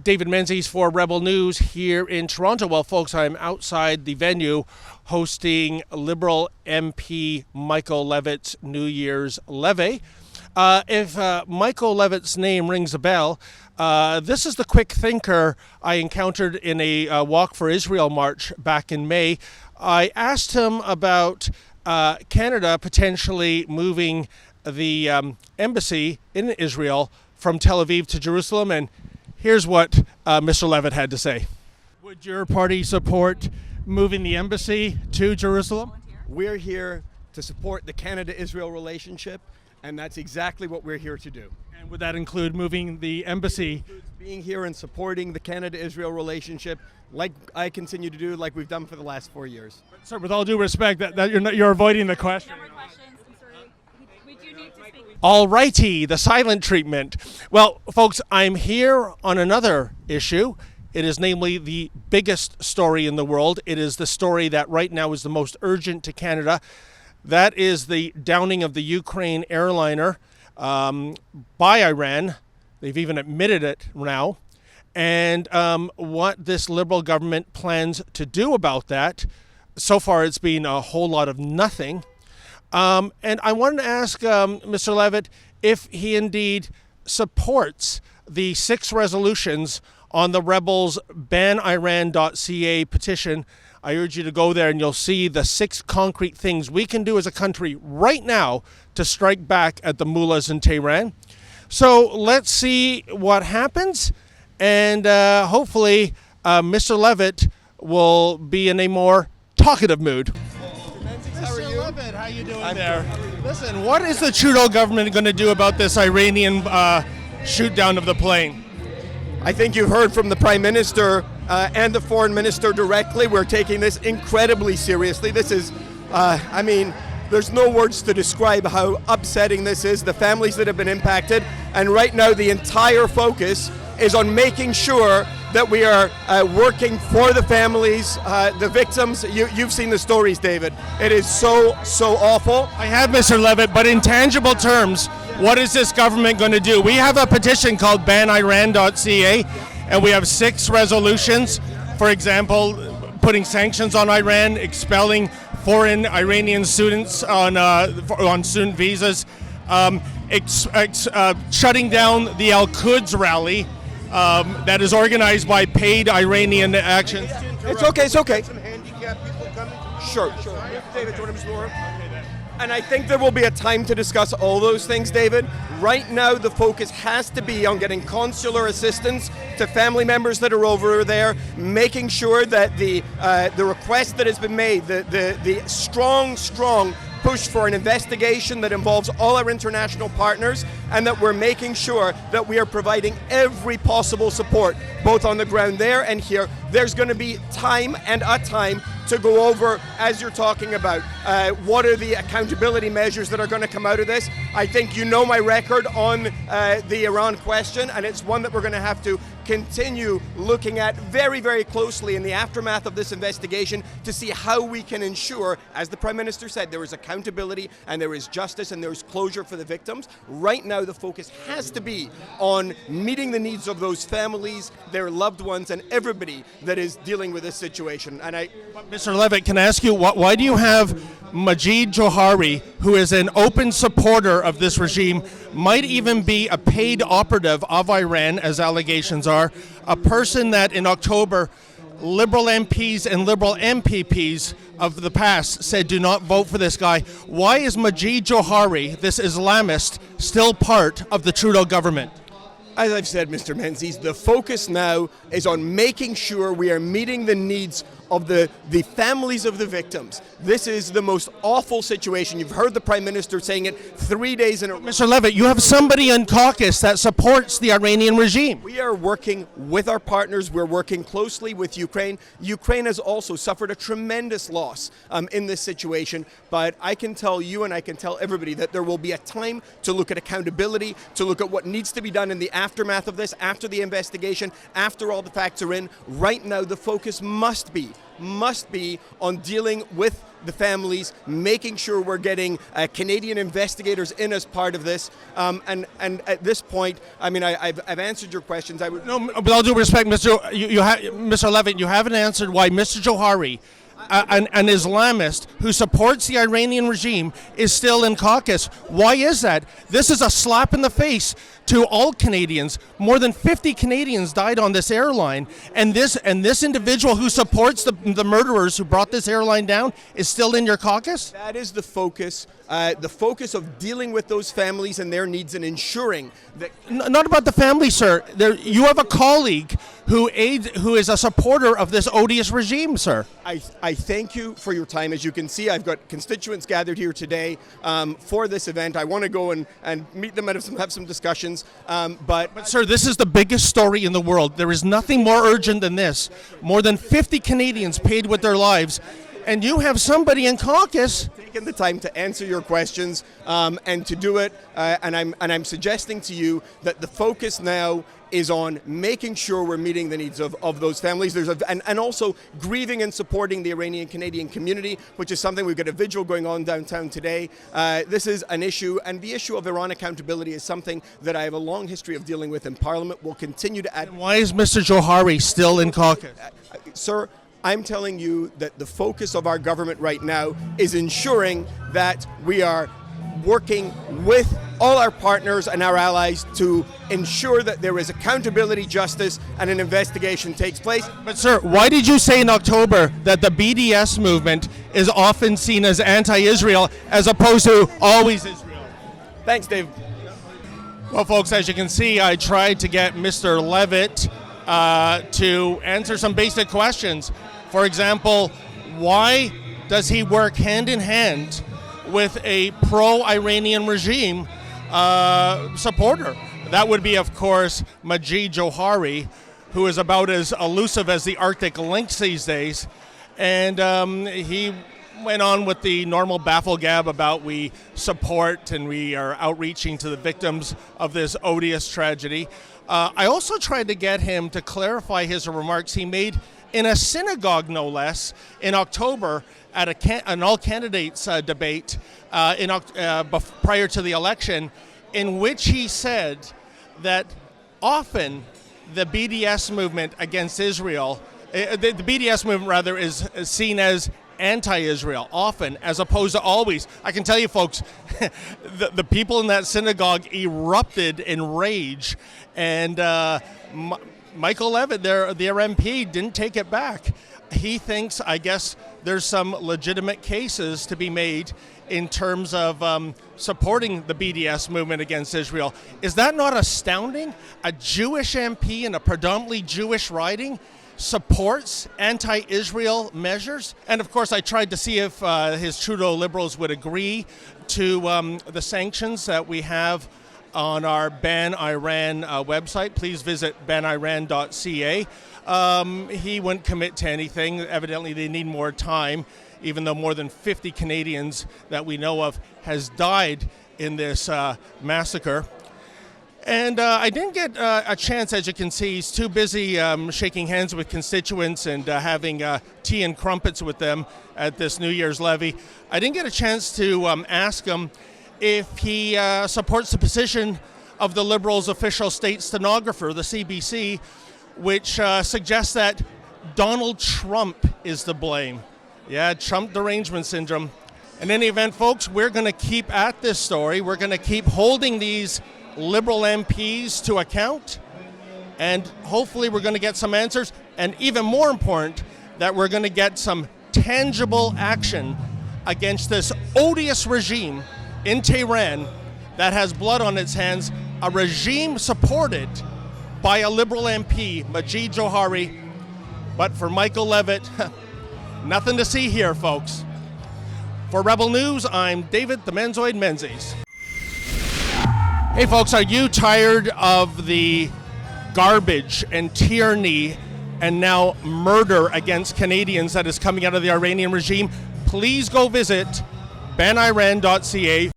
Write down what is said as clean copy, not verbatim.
David Menzies for Rebel News here in Toronto. Well, folks, I'm outside the venue hosting Liberal MP Michael Levitt's New Year's levee. If Michael Levitt's name rings a bell, this is the quick thinker I encountered in a Walk for Israel march back in May. I asked him about Canada potentially moving the embassy in Israel from Tel Aviv to Jerusalem, and here's what Mr. Levitt had to say. Would your party support moving the embassy to Jerusalem? We're here to support the Canada-Israel relationship, and that's exactly what we're here to do. And would that include moving the embassy? Being here and supporting the Canada-Israel relationship, like I continue to do, like we've done for the last 4 years. Sir, with all due respect, that you're avoiding the question. No more questions. I'm sorry. We do need to speak. All righty, the silent treatment. Well, folks, I'm here on another issue. It is namely the biggest story in the world. It is the story that right now is the most urgent to Canada. That is the downing of the Ukraine airliner by Iran. They've even admitted it now. And what this Liberal government plans to do about that. So far, it's been a whole lot of nothing. And I wanted to ask Mr. Levitt if he indeed supports the 6 resolutions on the Rebels' baniran.ca petition. I urge you to go there and you'll see the 6 concrete things we can do as a country right now to strike back at the mullahs in Tehran. So let's see what happens, and hopefully Mr. Levitt will be in a more talkative mood. How are you? Levitt, how you doing there? Listen, what is the Trudeau government going to do about this Iranian shoot down of the plane? I think you've heard from the Prime Minister and the Foreign Minister directly. We're taking this incredibly seriously. This is, there's no words to describe how upsetting this is, the families that have been impacted. And right now the entire focus is on making sure that we are working for the families, the victims. You've seen the stories, David. It is so awful. I have, Mr. Levitt, but in tangible terms, what is this government going to do? We have a petition called baniran.ca, and we have 6 resolutions. For example, putting sanctions on Iran, expelling foreign Iranian students on student visas, shutting down the Al-Quds rally that is organized by paid Iranian actions. It's okay. Some handicapped people coming. Sure. David, do you want to explore? And I think there will be a time to discuss all those things, David. Right now, the focus has to be on getting consular assistance to family members that are over there, making sure that the request that has been made, the strong push for an investigation that involves all our international partners, and that we're making sure that we are providing every possible support, both on the ground there and here. There's going to be time and a time to go over, as you're talking about, what are the accountability measures that are going to come out of this. I think you know my record on the Iran question, and it's one that we're going to have to continue looking at very, very closely in the aftermath of this investigation to see how we can ensure, as the Prime Minister said, there is accountability and there is justice and there is closure for the victims. Right now, the focus has to be on meeting the needs of those families, their loved ones, and everybody that is dealing with this situation. And Mr. Levitt, can I ask you, why do you have Majid Jowhari, who is an open supporter of this regime, might even be a paid operative of Iran, as allegations are, a person that in October Liberal MPs and Liberal MPPs of the past said do not vote for this guy? Why is Majid Jowhari, this Islamist, still part of the Trudeau government? As I've said, Mr. Menzies, the focus now is on making sure we are meeting the needs of the families of the victims. This is the most awful situation. You've heard the Prime Minister saying it 3 days in a row. Mr. Levitt, you have somebody in caucus that supports the Iranian regime. We are working with our partners. We're working closely with Ukraine. Ukraine has also suffered a tremendous loss in this situation, but I can tell you and I can tell everybody that there will be a time to look at accountability, to look at what needs to be done in the aftermath of this, after the investigation, after all the facts are in. Right now, the focus must be on dealing with the families, making sure we're getting Canadian investigators in as part of this. And at this point, I mean, I've answered your questions. I would No, with all due respect, Mr. Levitt, you haven't answered why Mr. Jowhari, an Islamist who supports the Iranian regime, is still in caucus. Why is that? This is a slap in the face to all Canadians. More than 50 Canadians died on this airline, and this individual who supports the murderers who brought this airline down is still in your caucus? That is the focus of dealing with those families and their needs and ensuring that. Not about the family, sir. You have a colleague who is a supporter of this odious regime, sir. I thank you for your time. As you can see, I've got constituents gathered here today for this event. I want to go and meet them and have some discussions. But, sir, this is the biggest story in the world. There is nothing more urgent than this. More than 50 Canadians paid with their lives, and you have somebody in caucus taken the time to answer your questions and to do it. And I'm suggesting to you that the focus now is on making sure we're meeting the needs of those families. And also grieving and supporting the Iranian Canadian community, which is something. We've got a vigil going on downtown today. This is an issue, and the issue of Iran accountability is something that I have a long history of dealing with in Parliament. We'll continue to add. Why is Mr. Jowhari still in caucus? Sir, I'm telling you that the focus of our government right now is ensuring that we are working with all our partners and our allies to ensure that there is accountability, justice, and an investigation takes place. But sir, why did you say in October that the BDS movement is often seen as anti-Israel as opposed to always Israel? Thanks, Dave. Well, folks, as you can see, I tried to get Mr. Levitt to answer some basic questions. For example, why does he work hand in hand with a pro-Iranian regime supporter? That would be, of course, Majid Jowhari, who is about as elusive as the Arctic lynx these days. And he went on with the normal baffle-gab about we support and we are outreaching to the victims of this odious tragedy. I also tried to get him to clarify his remarks he made in a synagogue, no less, in October at an all-candidates debate prior to the election, in which he said that often the BDS movement against Israel, the BDS movement rather, is seen as anti-Israel, often, as opposed to always. I can tell you, folks, the people in that synagogue erupted in rage, and Michael Levitt, their MP, didn't take it back. He thinks, I guess, there's some legitimate cases to be made in terms of supporting the BDS movement against Israel. Is that not astounding? A Jewish MP in a predominantly Jewish riding supports anti-Israel measures? And of course, I tried to see if his Trudeau Liberals would agree to the sanctions that we have on our Ban Iran website. Please visit baniran.ca. He wouldn't commit to anything. Evidently, they need more time, even though more than 50 Canadians that we know of has died in this massacre. And I didn't get a chance, as you can see. He's too busy shaking hands with constituents and having tea and crumpets with them at this New Year's levy. I didn't get a chance to ask him if he supports the position of the Liberals' official state stenographer, the CBC, which suggests that Donald Trump is to blame. Yeah, Trump derangement syndrome. In any event, folks, we're going to keep at this story. We're going to keep holding these Liberal MPs to account, and hopefully we're going to get some answers, and even more important, that we're going to get some tangible action against this odious regime in Tehran that has blood on its hands, a regime supported by a Liberal MP, Majid Jowhari. But for Michael Levitt, nothing to see here, folks. For Rebel News, I'm David the Menzoid Menzies. Hey folks, are you tired of the garbage and tyranny and now murder against Canadians that is coming out of the Iranian regime? Please go visit baniran.ca.